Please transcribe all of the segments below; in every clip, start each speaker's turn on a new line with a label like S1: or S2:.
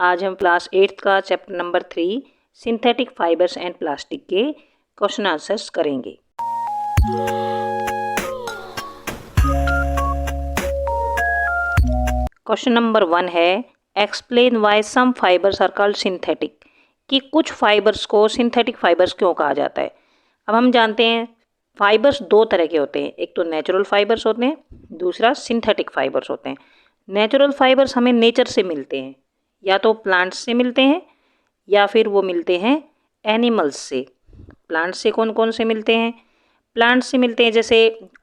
S1: आज हम class 8th का chapter number 3 synthetic fibres and plastic के क्वेश्चन आंसर्स करेंगे। क्वेश्चन नंबर 1 है explain why some fibres are called synthetic, कि कुछ फाइबर्स को सिंथेटिक फाइबर्स क्यों कहा जाता है। अब हम जानते हैं फाइबर्स दो तरह के होते हैं, एक तो नेचुरल फाइबर्स होते हैं, दूसरा सिंथेटिक फाइबर्स होते हैं। नेचुरल फाइबर्स हमें नेचर से मिलते हैं, या तो प्लांट्स से मिलते हैं या फिर वो मिलते हैं एनिमल्स से। प्लांट्स से कौन कौन से मिलते हैं? प्लांट्स से मिलते हैं जैसे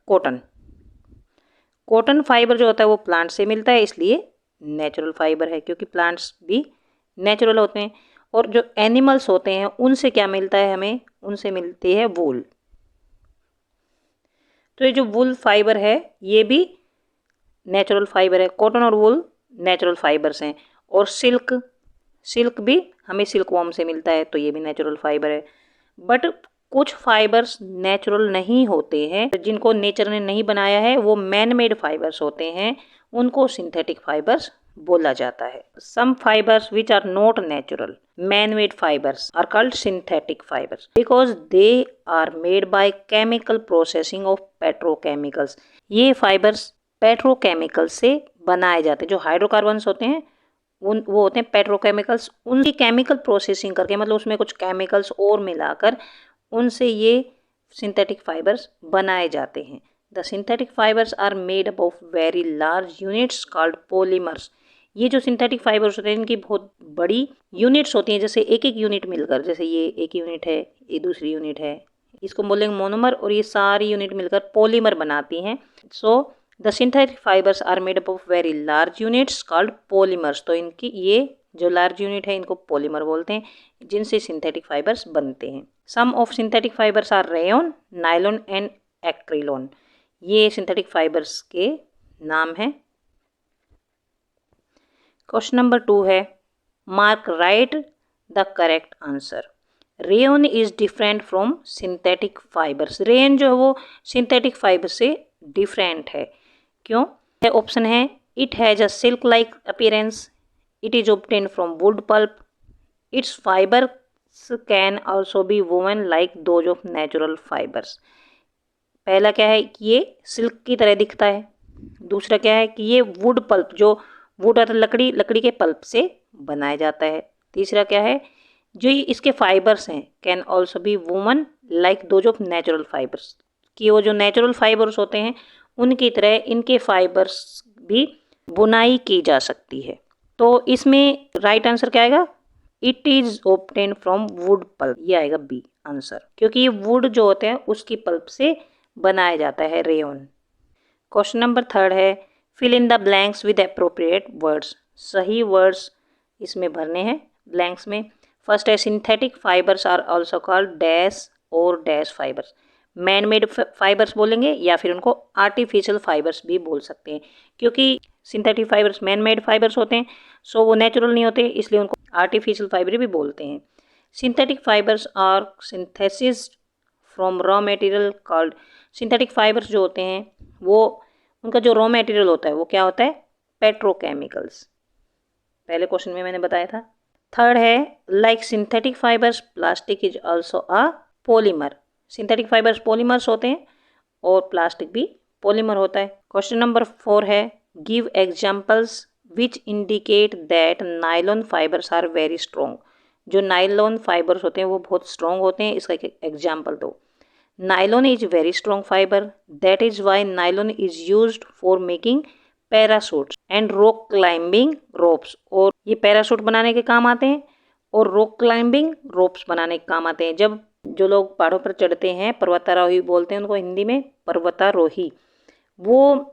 S1: कॉटन। कॉटन फाइबर जो होता है वो प्लांट से मिलता है, इसलिए नेचुरल फाइबर है, क्योंकि प्लांट्स भी नेचुरल होते हैं। और जो एनिमल्स होते हैं उनसे क्या मिलता है हमें? उनसे मिलती है वूल। तो ये जो वूल फाइबर है ये भी नेचुरल फाइबर है। कॉटन और वूल नेचुरल फाइबर्स हैं। और सिल्क भी हमें सिल्क वॉर्म से मिलता है, तो ये भी नेचुरल फाइबर है। बट कुछ फाइबर्स नेचुरल नहीं होते हैं, जिनको नेचर ने नहीं बनाया है, वो मैन मेड फाइबर्स होते हैं, उनको सिंथेटिक फाइबर्स बोला जाता है। Some fibres which are not natural man made fibres are called synthetic fibres because they are made by chemical processing of petrochemicals. ये फाइबर्स पेट्रोकेमिकल से बनाए जाते हैं। जो हाइड्रोकार्बन्स होते हैं वो होते हैं पेट्रोकेमिकल्स, उनकी केमिकल प्रोसेसिंग करके, मतलब उसमें कुछ केमिकल्स और मिलाकर उनसे ये सिंथेटिक फाइबर्स बनाए जाते हैं। The synthetic fibres are made up of very large units called polymers. ये जो सिंथेटिक फाइबर्स होते हैं इनकी बहुत बड़ी यूनिट्स होती हैं, जैसे एक एक यूनिट मिलकर, जैसे ये एक यूनिट है, ये दूसरी यूनिट है, इसको बोलेंगे मोनोमर, और ये सारी यूनिट मिलकर पॉलीमर बनाती हैं। So the synthetic fibres are made up of very large units called polymers. तो इनकी ये जो लार्ज यूनिट है इनको पॉलीमर बोलते हैं, जिनसे सिंथेटिक फाइबर्स बनते हैं। Some of synthetic fibres are rayon, nylon and acrylic. ये सिंथेटिक फाइबर्स के नाम हैं। क्वेश्चन नंबर 2 है mark right the correct answer. Rayon is different from synthetic fibres. Rayon जो है वो सिंथेटिक फाइबर से डिफरेंट है। क्यों? ऑप्शन है it has a silk like appearance, it is obtained from wood pulp, it's fibre can also be woven like those of natural fibres. पहला क्या है कि ये सिल्क की तरह दिखता है। दूसरा क्या है कि ये वुड पल्प, जो वुड और लकड़ी के पल्प से बनाया जाता है। तीसरा क्या है, जो ये इसके फाइबर्स हैं can also be woven like those of natural fibres, कि वो जो नेचुरल फाइबर्स होते हैं उनकी तरह इनके फाइबर्स भी बुनाई की जा सकती है। तो इसमें राइट आंसर क्या आएगा? It is obtain from wood pulp. ये आएगा बी आंसर, क्योंकि ये वुड जो होते हैं उसकी पल्प से बनाया जाता है रेयन। क्वेश्चन नंबर 3 है fill in the blanks with appropriate words. सही वर्ड्स इसमें भरने हैं ब्लैंक्स में। फर्स्ट है synthetic fibres are also called dash और dash fibres. Man made fibres बोलेंगे या फिर उनको आर्टिफिशियल फाइबर्स भी बोल सकते हैं, क्योंकि synthetic fibres man made fibres होते हैं, सो वो नेचुरल नहीं होते, इसलिए उनको आर्टिफिशियल फाइबर भी बोलते हैं। Synthetic fibres are synthesis from raw material called. Synthetic fibres जो होते हैं वो उनका जो रॉ मटेरियल होता है वो क्या होता है? पेट्रोकेमिकल्स। पहले क्वेश्चन में मैंने बताया था। थर्ड है like synthetic fibres plastic is also a polymer. Synthetic fibres polymers होते हैं और प्लास्टिक भी पॉलीमर होता है। क्वेश्चन नंबर 4 है give examples which indicate that nylon fibres are very strong. जो नायलॉन फाइबर्स होते हैं वो बहुत स्ट्रॉन्ग होते हैं, इसका एक एग्जाम्पल दो। Nylon is very strong fibre, that is why nylon is used for making parachutes and rock climbing ropes. और ये पैरासूट बनाने के काम आते हैं और रॉक क्लाइंबिंग रोप्स बनाने के काम आते हैं। जब जो लोग पहाड़ों पर चढ़ते हैं, पर्वतारोही बोलते हैं उनको हिंदी में, पर्वतारोही, वो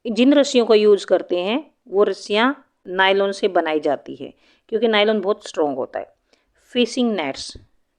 S1: जिन रस्सियों का यूज़ करते हैं वो रस्सियाँ नायलॉन से बनाई जाती है, क्योंकि नायलॉन बहुत स्ट्रॉन्ग होता है। फिशिंग नेट्स,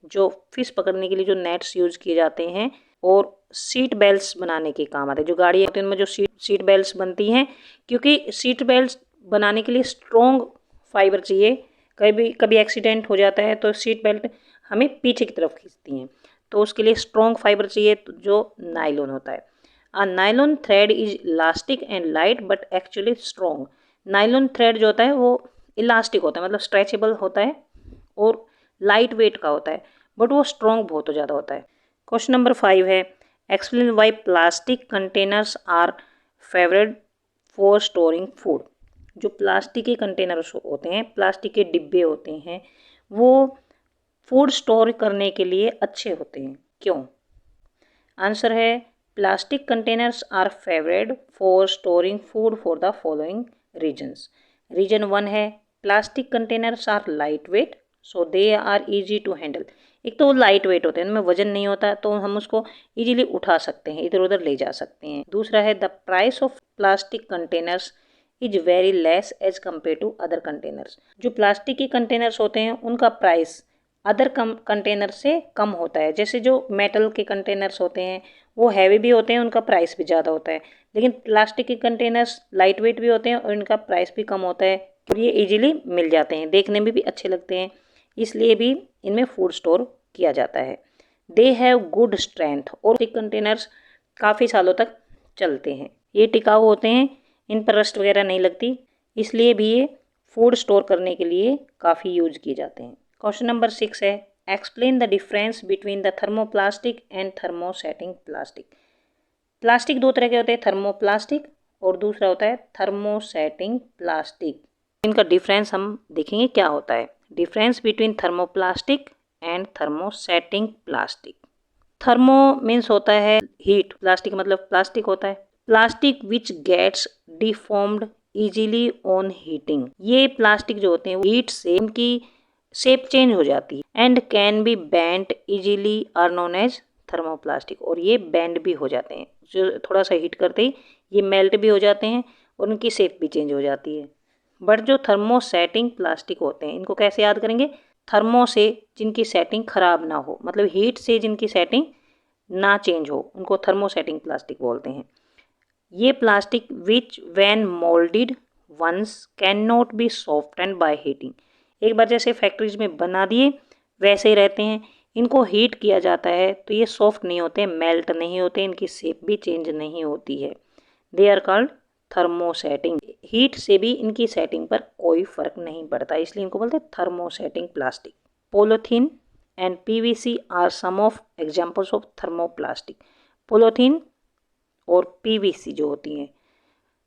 S1: जो फिश पकड़ने के लिए जो नेट्स यूज़ किए जाते हैं, और सीट बेल्ट्स बनाने के काम आते हैं। जो गाड़ी होती है उनमें जो सीट बेल्ट्स बनती हैं, क्योंकि सीट बेल्ट्स बनाने के लिए स्ट्रॉन्ग फाइबर चाहिए। कभी एक्सीडेंट हो जाता है तो सीट बेल्ट हमें पीछे की तरफ खींचती हैं, तो उसके लिए स्ट्रॉन्ग फाइबर चाहिए जो नायलॉन होता है। A nylon thread is elastic and light but actually strong. Nylon thread जो होता है वो इलास्टिक होता है, मतलब स्ट्रेचेबल होता है और लाइट वेट का होता है, बट वो स्ट्रॉन्ग बहुत ज़्यादा होता है। क्वेश्चन नंबर 5 है, explain Y plastic containers are favourite for storing food. जो प्लास्टिक के कंटेनर्स होते हैं, प्लास्टिक के डिब्बे होते हैं, वो फूड स्टोर करने के लिए अच्छे होते हैं, क्यों? आंसर है, plastic containers are favourite for storing food for the following reasons. Reason 1 है, plastic containers are light weight so they are easy to handle. एक तो वो लाइट वेट होते हैं, उनमें वजन नहीं होता, तो हम उसको इजीली उठा सकते हैं, इधर उधर ले जा सकते हैं। दूसरा है, the price of plastic containers is very less as compare to other containers. जो प्लास्टिक के कंटेनर्स होते हैं उनका प्राइस अदर कंटेनर से कम होता है। जैसे जो मेटल के कंटेनर्स होते हैं वो हैवी भी होते हैं, उनका प्राइस भी ज़्यादा होता है, लेकिन प्लास्टिक के कंटेनर्स लाइट वेट भी होते हैं और इनका प्राइस भी कम होता है और ये इजीली मिल जाते हैं, देखने में भी अच्छे लगते हैं, इसलिए भी इनमें फूड स्टोर किया जाता है। दे हैव गुड स्ट्रेंथ, और कंटेनर्स काफ़ी सालों तक चलते हैं, ये टिकाऊ होते हैं, इन पर रस्ट वगैरह नहीं लगती, इसलिए भी ये फूड स्टोर करने के लिए काफ़ी यूज किए जाते हैं। क्वेश्चन नंबर 6 है, explain the difference between the thermoplastic and thermosetting plastic. Plastic दो तरह के होते हैं, थर्मोप्लास्टिक और दूसरा होता है थर्मोसेटिंग प्लास्टिक। इनका डिफरेंस हम देखेंगे क्या होता है। Difference between thermoplastic and thermosetting plastic. Thermo means होता है हीट, प्लास्टिक मतलब प्लास्टिक होता है, plastic which gets deformed easily on heating. ये प्लास्टिक जो होते हैं हीट से उनकी शेप चेंज हो जाती है and can be bent easily are known as thermoplastic, और ये बेंड भी हो जाते हैं, जो थोड़ा सा हीट करते ही ये मेल्ट भी हो जाते हैं और उनकी शेप भी चेंज हो जाती है। बट जो थर्मोसेटिंग प्लास्टिक होते हैं इनको कैसे याद करेंगे, थर्मो से जिनकी सेटिंग खराब ना हो, मतलब हीट से जिनकी सेटिंग ना चेंज हो, उनको थर्मोसेटिंग प्लास्टिक बोलते हैं। ये plastic which when moulded once can not be softened by heating. एक बार जैसे फैक्ट्रीज में बना दिए वैसे ही रहते हैं, इनको हीट किया जाता है तो ये सॉफ्ट नहीं होते, मेल्ट नहीं होते, इनकी शेप भी चेंज नहीं होती है। They are called thermosetting. Heat से भी इनकी सेटिंग पर कोई फर्क नहीं पड़ता, इसलिए इनको बोलते हैं thermosetting plastic. Polythene and PVC are some of examples of thermoplastic. Polythene और पीवीसी जो होती हैं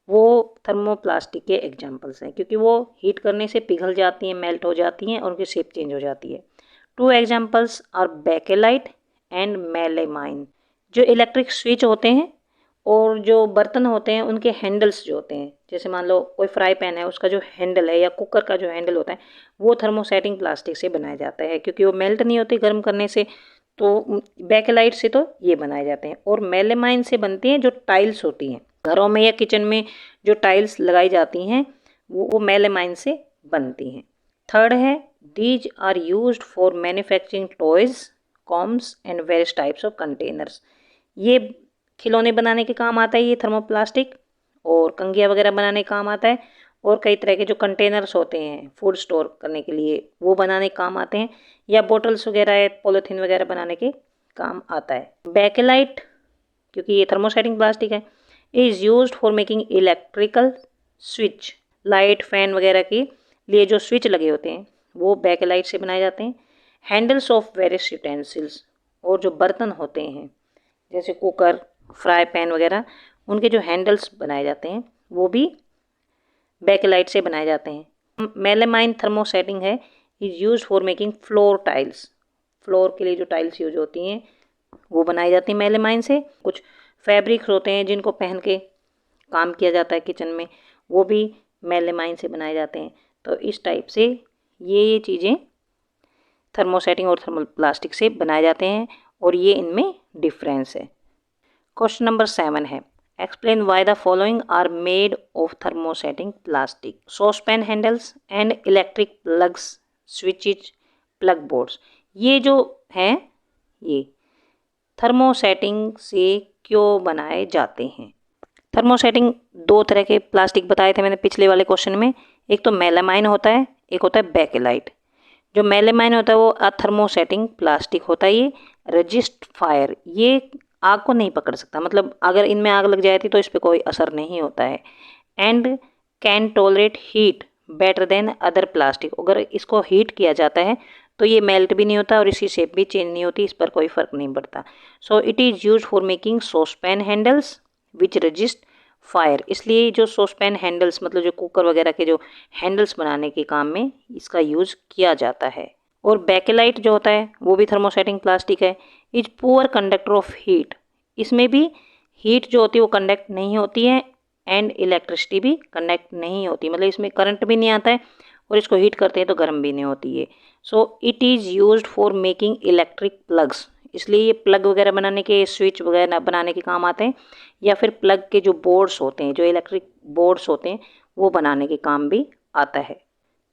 S1: वो थर्मोप्लास्टिक के एग्जांपल्स हैं, क्योंकि वो हीट करने से पिघल जाती हैं, मेल्ट हो जाती हैं और उनकी शेप चेंज हो जाती है। 2 examples are bakelite and melamine. जो इलेक्ट्रिक स्विच होते हैं और जो बर्तन होते हैं उनके हैंडल्स जो होते हैं, जैसे मान लो कोई फ्राई पैन है, उसका जो हैंडल है या कुकर का जो हैंडल होता है वो थर्मोसेटिंग प्लास्टिक से बनाया जाता है, क्योंकि वो मेल्ट नहीं होते गर्म करने से, तो बेकेलाइट से तो ये बनाए जाते हैं। और मेलेमाइन से बनती हैं जो टाइल्स होती हैं घरों में या किचन में, जो टाइल्स लगाई जाती हैं वो मेलेमाइन से बनती हैं। थर्ड है, these are used for manufacturing toys, combs and various types of containers. ये खिलौने बनाने के काम आता है ये थर्मोप्लास्टिक, और कंघियाँ वगैरह बनाने के काम आता है, और कई तरह के जो कंटेनर्स होते हैं फूड स्टोर करने के लिए वो बनाने के काम आते हैं, या बोटल्स वगैरह पॉलीथीन वगैरह बनाने के काम आता है। बेकेलाइट, क्योंकि ये थर्मोसेटिंग प्लास्टिक है, is used for making electrical switch, light fan वगैरह के लिए जो स्विच लगे होते हैं वो बेकेलाइट से बनाए जाते हैं। हैंडल्स ऑफ वेरियस यूटेंसिल्स, और जो बर्तन होते हैं जैसे कुकर, फ्राई पैन वगैरह, उनके जो हैंडल्स बनाए जाते हैं वो भी बेकेलाइट से बनाए जाते हैं। मेलेमाइन थर्मोसेटिंग है, is use for making floor tiles, floor के लिए जो टाइल्स यूज होती हैं वो बनाई जाती हैं मेलेमाइन से। कुछ फैब्रिक्स होते हैं जिनको पहन के काम किया जाता है किचन में, वो भी मेलेमाइन से बनाए जाते हैं। तो इस टाइप से ये चीज़ें थर्मोसेटिंग और थर्मोप्लास्टिक से बनाए जाते हैं, और ये इनमें डिफरेंस है। क्वेश्चन नंबर 7 है, explain why the following are made of thermosetting plastic. Saucepan handles and electric plugs, switches, plug boards. ये जो हैं ये थर्मोसेटिंग से क्यों बनाए जाते हैं। थर्मोसेटिंग दो तरह के प्लास्टिक बताए थे मैंने पिछले वाले क्वेश्चन में, एक तो मेलामाइन होता है, एक होता है बेकेलाइट। जो मेलेमाइन होता है वो थर्मोसेटिंग प्लास्टिक होता है, ये रेजिस्ट फायर, ये आग को नहीं पकड़ सकता, मतलब अगर इनमें आग लग जाती तो इस पर कोई असर नहीं होता है। And can tolerate heat better than other plastic. अगर इसको हीट किया जाता है तो ये मेल्ट भी नहीं होता और इसकी शेप भी चेंज नहीं होती, इस पर कोई फ़र्क नहीं पड़ता। सो it is use for making saucepan handles which resist fire. इसलिए जो सॉसपैन हैंडल्स मतलब जो कुकर वगैरह के जो हैंडल्स बनाने के काम में इसका यूज़ किया जाता है। और बेकेलाइट जो होता है वो भी थर्मोसेटिंग प्लास्टिक है। Is poor conductor of heat. इसमें भी हीट जो होती है वो कंडक्ट नहीं होती है एंड इलेक्ट्रिसिटी भी कंडक्ट नहीं होती, मतलब इसमें करंट भी नहीं आता है और इसको हीट करते हैं तो गर्म भी नहीं होती है। सो it is used for making electric plugs. इसलिए ये प्लग वगैरह बनाने के, स्विच वगैरह बनाने के काम आते हैं, या फिर प्लग के जो बोर्ड्स होते हैं, जो इलेक्ट्रिक बोर्ड्स होते हैं, वो बनाने के काम भी आता है।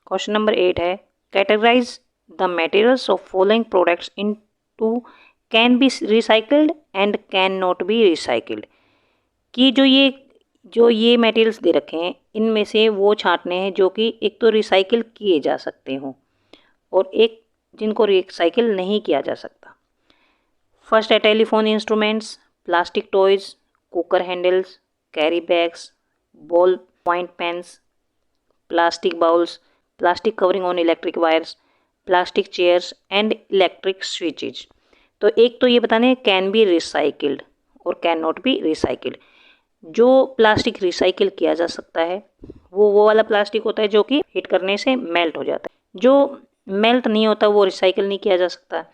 S1: क्वेश्चन नंबर 8 है, categorise the materials of following products into can be recycled and can not be recycled. कि जो ये मटेरियल्स दे रखे हैं इनमें से वो छांटने हैं जो कि एक तो रिसाइकिल किए जा सकते हों और एक जिनको रिसाइकिल नहीं किया जा सकता। फर्स्ट है telephone instruments, plastic toys, cooker handles, carry bags, ball point pens, plastic bowls, plastic covering on electric wires, plastic chairs and electric switches. तो एक तो ये बताने कैन बी रिसाइकिल्ड और कैन नॉट बी रिसाइकिल्ड। जो plastic recycle किया जा सकता है वो वाला प्लास्टिक होता है जो कि हीट करने से मेल्ट हो जाता है। जो मेल्ट नहीं होता वो रिसाइकिल नहीं किया जा सकता।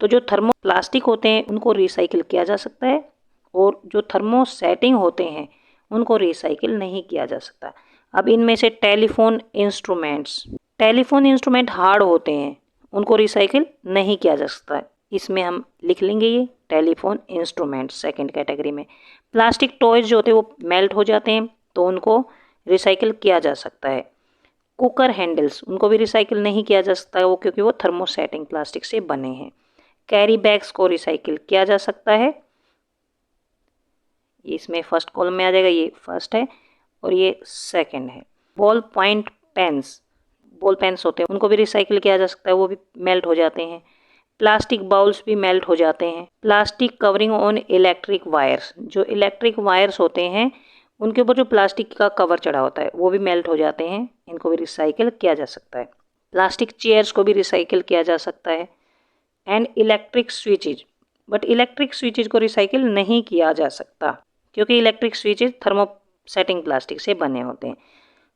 S1: तो जो थर्मो प्लास्टिक होते हैं उनको रिसाइकिल किया जा सकता है और जो थर्मोसेटिंग होते हैं उनको रिसाइकिल नहीं किया जा सकता। अब इनमें से टेलीफोन इंस्ट्रूमेंट हार्ड होते हैं, उनको रिसाइकिल नहीं किया जा सकता। इसमें हम लिख लेंगे ये टेलीफोन इंस्ट्रूमेंट सेकंड कैटेगरी में। प्लास्टिक टॉयज जो होते हैं वो मेल्ट हो जाते हैं तो उनको रिसाइकिल किया जा सकता है। कुकर हैंडल्स उनको भी रिसाइकिल नहीं किया जा सकता है वो क्योंकि वो थर्मोसेटिंग प्लास्टिक से बने हैं। कैरी बैग्स को रिसाइकिल किया जा सकता है, इसमें फर्स्ट कॉलम में आ जाएगा, ये फर्स्ट है और ये सेकंड है। बॉल पेन्स होते हैं उनको भी रिसाइकिल किया जा सकता है, वो भी मेल्ट हो जाते हैं। प्लास्टिक बाउल्स भी मेल्ट हो जाते हैं। Plastic covering on electric wires, जो इलेक्ट्रिक वायर्स होते हैं उनके ऊपर जो प्लास्टिक का कवर चढ़ा होता है वो भी मेल्ट हो जाते हैं, इनको भी रिसाइकिल किया जा सकता है। प्लास्टिक चेयर्स को भी रिसाइकिल किया जा सकता है। And electric switches, but electric switches को रिसाइकिल नहीं किया जा सकता क्योंकि इलेक्ट्रिक स्विचेज थर्मोसेटिंग प्लास्टिक से बने होते हैं।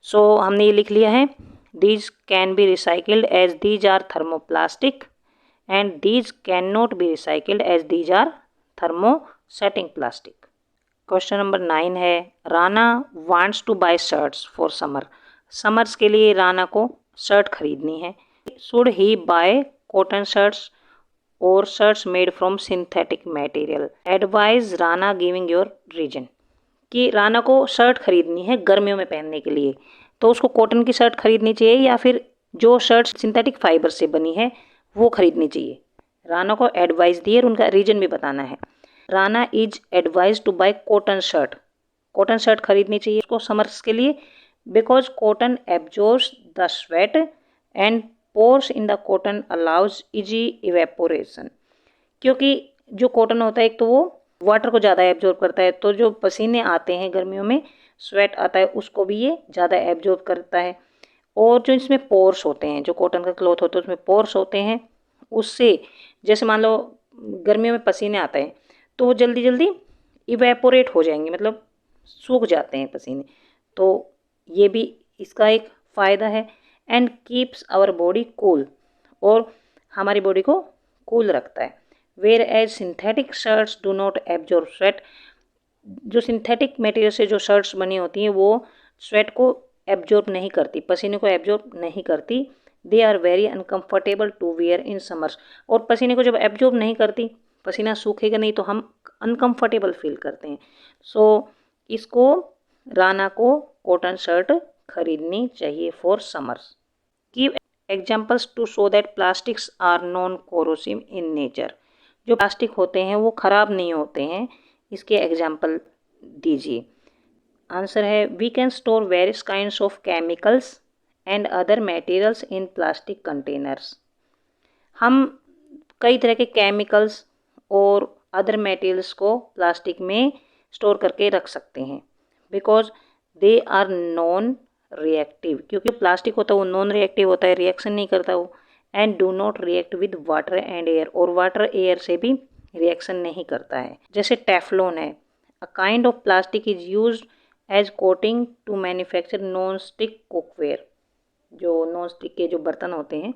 S1: सो हमने ये लिख लिया है, these can be recycled as these are thermoplastic and these cannot be recycled as these are thermosetting plastic. Question number 9 है, Rana wants to buy shirts for summer. Summers के लिए राना को शर्ट खरीदनी है। Should he buy cotton shirts or shirts made from synthetic material? Advise Rana giving your reason. कि राना को shirt खरीदनी है गर्मियों में पहनने के लिए, तो उसको कॉटन की शर्ट खरीदनी चाहिए या फिर जो शर्ट सिंथेटिक फाइबर से बनी है वो खरीदनी चाहिए। राना को एडवाइस दी और उनका रीजन भी बताना है। Rana is advise to buy cotton shirt खरीदनी चाहिए उसको समर्स के लिए, because cotton absorbs the sweat and pores in the cotton allows easy evaporation. क्योंकि जो कॉटन होता है एक तो वो वाटर को ज़्यादा एब्जॉर्ब करता है, तो जो पसीने आते हैं गर्मियों में, स्वेट आता है, उसको भी ये ज़्यादा एब्जॉर्ब करता है। और जो इसमें पोर्स होते हैं, जो कॉटन का क्लॉथ होता है उसमें पोर्स होते हैं, उससे जैसे मान लो गर्मियों में पसीने आते हैं तो वो जल्दी जल्दी इवेपोरेट हो जाएंगे, मतलब सूख जाते हैं पसीने, तो ये भी इसका एक फ़ायदा है। And keeps our body cool, और हमारी बॉडी को कूल रखता है। Whereas synthetic shirts do not absorb sweat, जो सिंथेटिक मटेरियल से जो शर्ट्स बनी होती हैं वो स्वेट को एब्जॉर्ब नहीं करती, पसीने को एब्जॉर्ब नहीं करती। They are very uncomfortable to wear in summers, और पसीने को जब एब्जॉर्ब नहीं करती, पसीना सूखेगा नहीं तो हम अनकम्फर्टेबल फील करते हैं। सो इसको राना को कॉटन शर्ट खरीदनी चाहिए for summers. Give examples to show that plastics are non corrosive in nature. जो प्लास्टिक होते हैं वो ख़राब नहीं होते हैं, इसके एग्जाम्पल दीजिए। आंसर है, we can store various kinds of chemicals and other materials in plastic containers. हम कई तरह के केमिकल्स और अदर मटेरियल्स को प्लास्टिक में स्टोर करके रख सकते हैं, because they are non reactive, क्योंकि प्लास्टिक होता है वो नॉन रिएक्टिव होता है, रिएक्शन नहीं करता वो। And do not react with water and air, और वाटर एयर से भी रिएक्शन नहीं करता है। जैसे टेफ्लॉन है, a kind of plastic is used as coating to manufacture non stick cookware. जो नॉन स्टिक के जो बर्तन होते हैं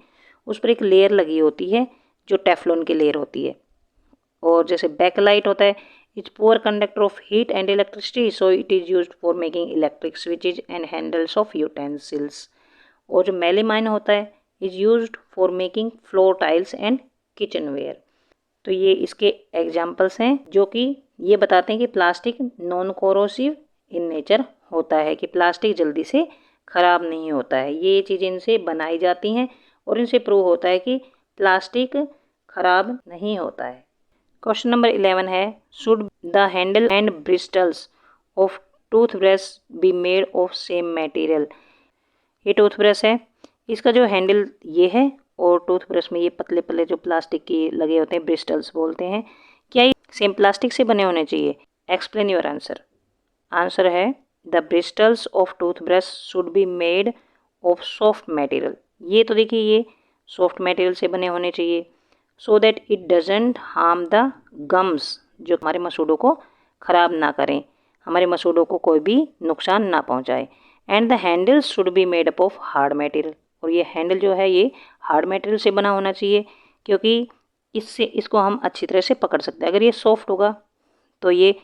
S1: उस पर एक लेयर लगी होती है जो टेफ्लॉन की लेयर होती है। और जैसे बैकलाइट होता है, is poor conductor of heat and electricity, so it is used for making electric switches and handles of utensils. और जो मेलेमाइन होता है, is used for making floor tiles and kitchen ware. तो ये इसके एग्जाम्पल्स हैं जो कि ये बताते हैं कि plastic non corrosive in nature होता है, कि प्लास्टिक जल्दी से ख़राब नहीं होता है। ये चीज़ें इनसे बनाई जाती हैं और इनसे प्रूव होता है कि प्लास्टिक ख़राब नहीं होता है। क्वेश्चन नंबर 11 है, should the handle and bristles of toothbrush be made of same material. ये टूथब्रश है, इसका जो हैंडल ये है और टूथब्रश में ये पतले पतले जो प्लास्टिक के लगे होते हैं ब्रिस्टल्स बोलते हैं, क्या ये सेम प्लास्टिक से बने होने चाहिए? Explain your answer. आंसर है the bristles of toothbrush should be made of soft material. ये तो देखिए ये सॉफ्ट मटेरियल से बने होने चाहिए, सो that it doesn't harm the gums, जो हमारे मसूड़ों को ख़राब ना करें, हमारे मसूड़ों को कोई भी नुकसान ना पहुंचाए। And the handles should be made up of hard material, और ये हैंडल जो है ये हार्ड मटेरियल से बना होना चाहिए, क्योंकि इससे इसको हम अच्छी तरह से पकड़ सकते हैं। अगर ये सॉफ्ट होगा तो ये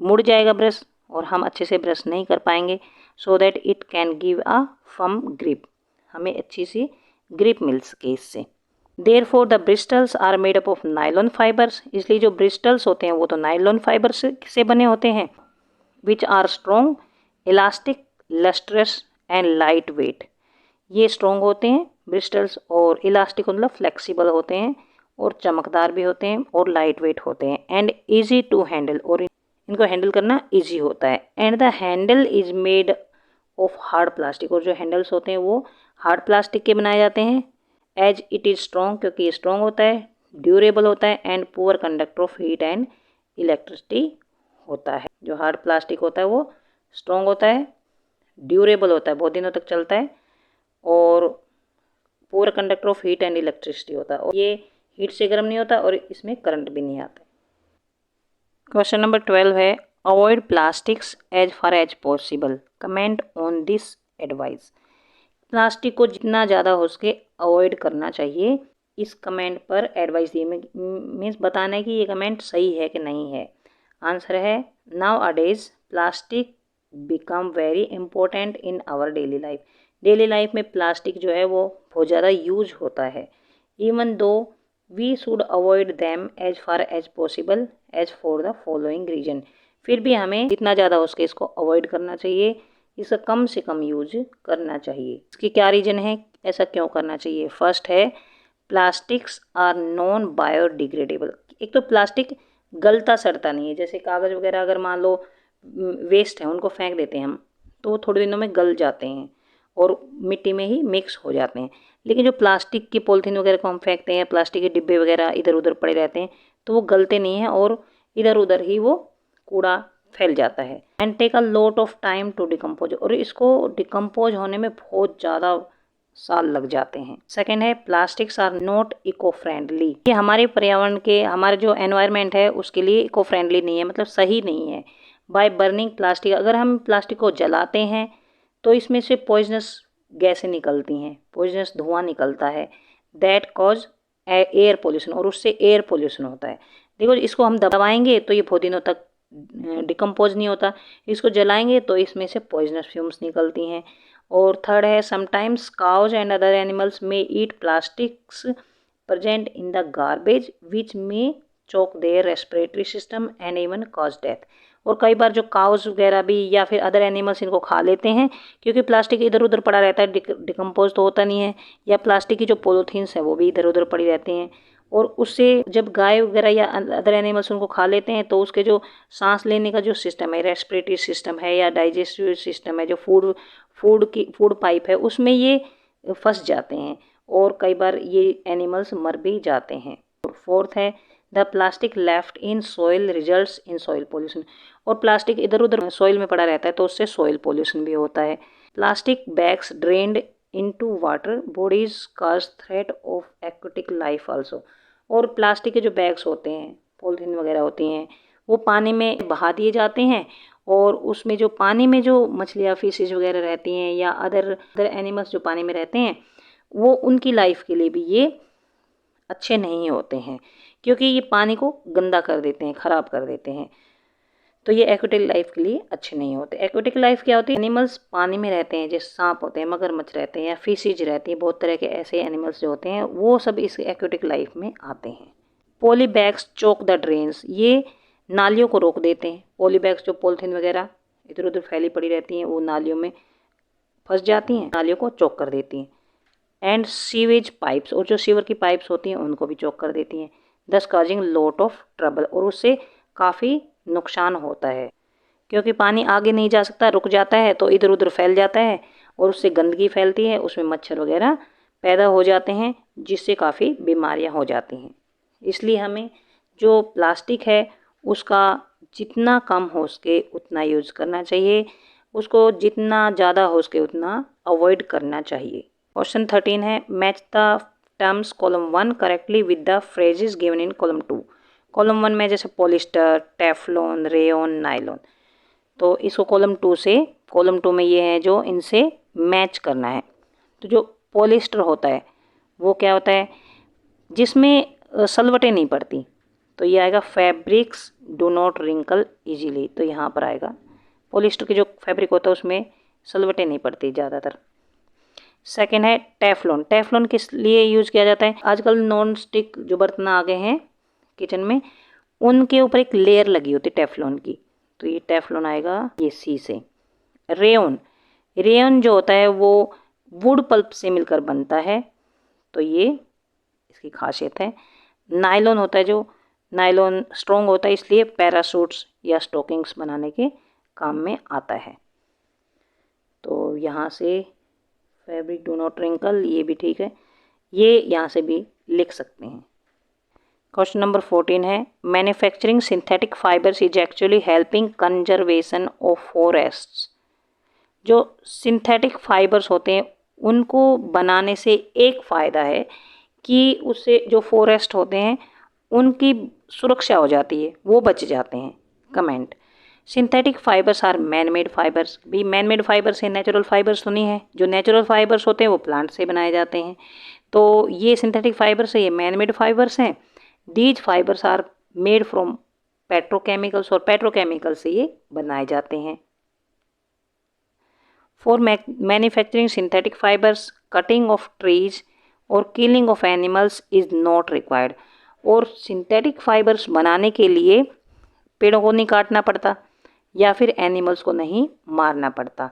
S1: मुड़ जाएगा ब्रश और हम अच्छे से ब्रश नहीं कर पाएंगे, so that it can give a firm grip, हमें अच्छी सी ग्रिप मिल सके इससे। Therefore the bristles are made up of nylon fibres, इसलिए जो ब्रिस्टल्स होते हैं वो तो नायलॉन फाइबर से बने होते हैं, which are strong, elastic, lustrous and light weight. ये स्ट्रॉन्ग होते हैं ब्रिस्टल्स, और इलास्टिक मतलब फ्लेक्सिबल होते हैं और चमकदार भी होते हैं और लाइट वेट होते हैं। एंड ईजी टू हैंडल, और इनको हैंडल करना ईजी होता है। And the handle is made of hard plastic, और जो हैंडल्स होते हैं वो हार्ड प्लास्टिक के बनाए जाते हैं। एज इट इज़ स्ट्रॉन्ग, क्योंकि ये स्ट्रॉन्ग होता है, ड्यूरेबल होता है, and poor conductor of heat and electricity होता है। जो हार्ड प्लास्टिक होता है वो स्ट्रॉन्ग होता है, ड्यूरेबल होता है, बहुत दिनों तक चलता है, और poor conductor of heat and electricity होता है, और ये हीट से गर्म नहीं होता और इसमें करंट भी नहीं आता। क्वेश्चन नंबर 12 है, avoid plastics as far as possible, comment on this advice. Plastic को जितना ज़्यादा हो सके अवॉइड करना चाहिए, इस कमेंट पर एडवाइस दी मीन्स बताना है कि ये कमेंट सही है कि नहीं है। आंसर है, nowadays plastic become very important in our daily life. Daily life में प्लास्टिक जो है वो बहुत ज़्यादा यूज होता है। Even though we should avoid them as far as possible as for the following reason, फिर भी हमें जितना ज़्यादा हो सके इसको अवॉइड करना चाहिए, इसका कम से कम यूज करना चाहिए। इसकी क्या रीज़न है, ऐसा क्यों करना चाहिए? फर्स्ट है, प्लास्टिक्स आर नॉन बायोडिग्रेडेबल। एक तो प्लास्टिक गलता सड़ता नहीं है, जैसे कागज़ वगैरह अगर मान लो वेस्ट है उनको फेंक देते हैं हम, तो वो थोड़े दिनों में गल जाते हैं और मिट्टी में ही मिक्स हो जाते हैं। लेकिन जो प्लास्टिक की पॉलीथीन वगैरह को हम फेंकते हैं, प्लास्टिक के डिब्बे वगैरह इधर उधर पड़े रहते हैं, तो वो गलते नहीं हैं और इधर उधर ही वो कूड़ा फैल जाता है। And take a lot of time to decompose, और इसको डिकम्पोज होने में बहुत ज़्यादा साल लग जाते हैं। सेकेंड है, plastics are not eco friendly, ये हमारे पर्यावरण के, हमारे जो एनवायरनमेंट है उसके लिए इको फ्रेंडली नहीं है, मतलब सही नहीं है। बाय बर्निंग प्लास्टिक, अगर हम प्लास्टिक को जलाते हैं तो इसमें से पॉइजनस गैसें निकलती हैं, पॉइजनस धुआं निकलता है, दैट कॉज एयर पोल्यूशन, और उससे एयर पोल्यूशन होता है। देखो इसको हम दबाएंगे तो ये बहुत दिनों तक डिकम्पोज नहीं होता, इसको जलाएंगे तो इसमें से पॉइजनस फ्यूम्स निकलती हैं। और थर्ड है, sometimes cows and other animals may eat plastics present in the garbage which may choke their respiratory system and even cause death. और कई बार जो काउज वगैरह भी या फिर अदर एनिमल्स इनको खा लेते हैं, क्योंकि प्लास्टिक इधर उधर पड़ा रहता है, डिकम्पोज तो होता नहीं है, या प्लास्टिक की जो पॉलीथीन्स है वो भी इधर उधर पड़ी रहती हैं, और उससे जब गाय वगैरह या अदर एनिमल्स उनको खा लेते हैं तो उसके जो सांस लेने का जो सिस्टम है, रेस्पिरेटरी सिस्टम है या डाइजेस्टिव सिस्टम है, जो फूड पाइप है, उसमें ये फंस जाते हैं और कई बार ये एनिमल्स मर भी जाते हैं। फोर्थ है, the plastic left in soil results in soil pollution, और प्लास्टिक इधर उधर सॉइल में पड़ा रहता है तो उससे सॉइल पोल्यूशन भी होता है। Plastic bags drained into water bodies cause threat of aquatic life also. और प्लास्टिक के जो बैग्स होते हैं, पॉलीथीन वगैरह होती हैं, वो पानी में बहा दिए जाते हैं और उसमें जो पानी में जो मछलियाँ फिशेज वगैरह रहती हैं या अदर एनिमल्स जो पानी में रहते हैं, वो उनकी लाइफ के लिए भी ये अच्छे नहीं होते हैं, क्योंकि ये पानी को गंदा कर देते हैं, ख़राब कर देते हैं। तो ये एक्वेटिक लाइफ के लिए अच्छे नहीं होते। एक्वेटिक लाइफ क्या होती है? एनिमल्स पानी में रहते हैं, जैसे सांप होते हैं, मगरमच्छ रहते हैं या फिशेज रहती हैं, बहुत तरह के ऐसे एनिमल्स जो होते हैं वो सब इस एक्वेटिक लाइफ में आते हैं। Poly bags choke the drains, ये नालियों को रोक देते हैं। पॉली बैग्स जो पॉलीथीन वगैरह इधर उधर फैली पड़ी रहती हैं, वो नालियों में फंस जाती हैं, नालियों को चोक कर देती हैं। एंड सीवेज पाइप्स, और जो सीवर की पाइप्स होती हैं उनको भी चोक कर देती हैं। दस काजिंग लॉट ऑफ ट्रबल, और उससे काफ़ी नुकसान होता है, क्योंकि पानी आगे नहीं जा सकता, रुक जाता है तो इधर उधर फैल जाता है और उससे गंदगी फैलती है, उसमें मच्छर वगैरह पैदा हो जाते हैं, जिससे काफ़ी बीमारियां हो जाती हैं। इसलिए हमें जो प्लास्टिक है उसका जितना कम हो सके उतना यूज़ करना चाहिए, उसको जितना ज़्यादा हो सके उतना अवॉइड करना चाहिए। क्वेश्चन 13 है, match the terms column 1 correctly with the phrases given in column 2। Column 1 में जैसे पॉलिस्टर, टेफ्लॉन, रेयन, नायलॉन, तो इसको कॉलम 2 से, कॉलम 2 में ये है जो इनसे मैच करना है। तो जो पॉलिस्टर होता है वो क्या होता है? जिसमें सलवटें नहीं पड़ती, तो ये आएगा fabrics do not wrinkle easily, तो यहाँ पर आएगा पॉलिस्टर के जो फैब्रिक होता है उसमें सलवटें नहीं पड़ती ज़्यादातर। सेकेंड है टेफ्लॉन। टेफ्लॉन किस लिए यूज़ किया जाता है? आजकल नॉन स्टिक जो बर्तन आ गए हैं किचन में, उनके ऊपर एक लेयर लगी होती है टेफ्लॉन की, तो ये टेफ्लॉन आएगा ये सी से। रेयन, रेयन जो होता है वो वुड पल्प से मिलकर बनता है, तो ये इसकी खासियत है। नायलॉन होता है, जो नायलॉन स्ट्रॉन्ग होता है, इसलिए पैरासूट्स या स्टॉकिंग्स बनाने के काम में आता है। तो यहाँ से फैब्रिक डू नॉट रिंकल, ये भी ठीक है, ये यहाँ से भी लिख सकते हैं। क्वेश्चन नंबर 14 है, manufacturing synthetic fibres is actually helping conservation of forests. जो सिंथेटिक फाइबर्स होते हैं उनको बनाने से एक फ़ायदा है कि उससे जो फॉरेस्ट होते हैं उनकी सुरक्षा हो जाती है, वो बच जाते हैं। Comment, synthetic fibres are man made fibres. भी मैन मेड फाइबर्स है, नेचुरल फाइबर्स तो नहीं है। जो नेचुरल फाइबर्स होते हैं वो प्लांट से बनाए जाते हैं, तो ये सिंथेटिक फाइबर्स है, ये मैन मेड फाइबर्स हैं। These fibres are made from petrochemicals, और पेट्रोकेमिकल से ये बनाए जाते हैं। For manufacturing synthetic fibres cutting of trees और killing of animals is not required. और सिंथेटिक फाइबर्स बनाने के लिए पेड़ों को नहीं काटना पड़ता या फिर एनिमल्स को नहीं मारना पड़ता।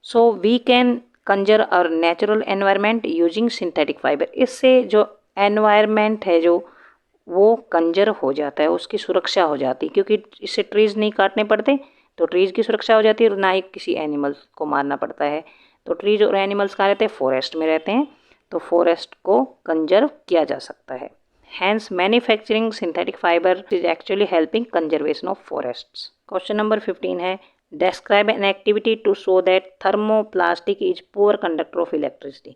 S1: So we can conserve our natural environment using synthetic fibre. इससे जो एनवायरनमेंट है जो वो कंजर हो जाता है, उसकी सुरक्षा हो जाती है, क्योंकि इससे ट्रीज़ नहीं काटने पड़ते, तो ट्रीज़ की सुरक्षा हो जाती है और ना ही किसी एनिमल्स को मारना पड़ता है। तो ट्रीज और एनिमल्स कहाँ रहते हैं? फॉरेस्ट में रहते हैं, तो फॉरेस्ट को कंजर्व किया जा सकता है। Hence manufacturing synthetic fibre is actually helping conservation of forests. Question number 15 है, describe an activity to show that thermoplastic is poor conductor of electricity.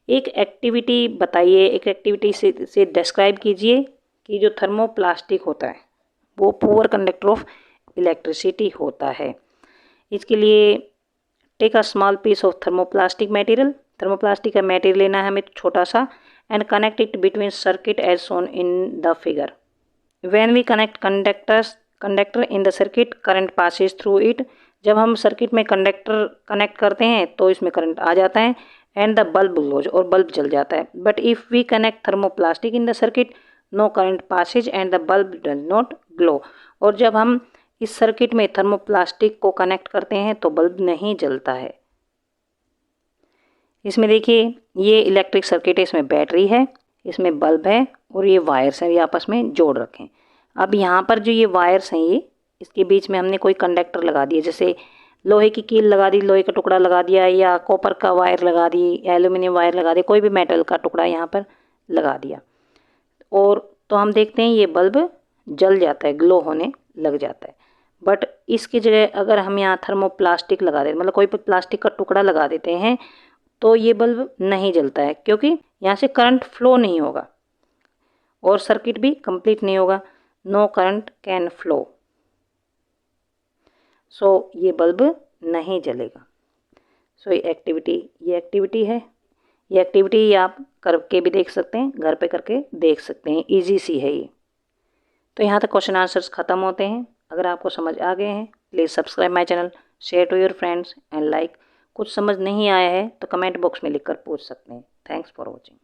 S1: एक एक्टिविटी बताइए, एक एक्टिविटी से डिस्क्राइब कीजिए कि जो थर्मोप्लास्टिक होता है वो पुअर कंडक्टर ऑफ इलेक्ट्रिसिटी होता है। इसके लिए take a small piece of thermoplastic material, thermoplastic का मटेरियल लेना है हमें छोटा सा, and connect it between circuit as shown in the figure. When we connect conductor in the circuit current passes through it. जब हम सर्किट में conductor connect करते हैं तो इसमें करंट आ जाता है, एंड द बल्ब ग्लोज, और बल्ब जल जाता है। But if we connect thermoplastic in the circuit no current passes and the bulb does not glow. और जब हम इस सर्किट में थर्मोप्लास्टिक को कनेक्ट करते हैं तो बल्ब नहीं जलता है। इसमें देखिए ये इलेक्ट्रिक सर्किट है, इसमें बैटरी है, इसमें बल्ब है और ये वायर्स हैं, ये आपस में जोड़ रखें। अब यहाँ पर जो ये वायर्स हैं, ये इसके बीच में हमने कोई कंडक्टर लगा दिया, जैसे लोहे की कील लगा दी, लोहे का टुकड़ा लगा दिया, या कॉपर का वायर लगा दी, या एल्यूमिनियम वायर लगा दिया, कोई भी मेटल का टुकड़ा यहाँ पर लगा दिया, और तो हम देखते हैं ये बल्ब जल जाता है, ग्लो होने लग जाता है। बट इसकी जगह अगर हम यहाँ थर्मोप्लास्टिक लगा देते, मतलब कोई प्लास्टिक का टुकड़ा लगा देते हैं, तो ये बल्ब नहीं जलता है, क्योंकि यहाँ से करंट फ्लो नहीं होगा और सर्किट भी कंप्लीट नहीं होगा। नो करंट कैन फ्लो, सो ये बल्ब नहीं जलेगा। सो ये एक्टिविटी है। ये एक्टिविटी आप करके भी देख सकते हैं, घर पे करके देख सकते हैं, इजी सी है ये। तो यहाँ तक क्वेश्चन आंसर्स ख़त्म होते हैं। अगर आपको समझ आ गए हैं, please subscribe my channel, share to your friends and like. कुछ समझ नहीं आया है तो कमेंट बॉक्स में लिखकर पूछ सकते हैं। Thanks for watching.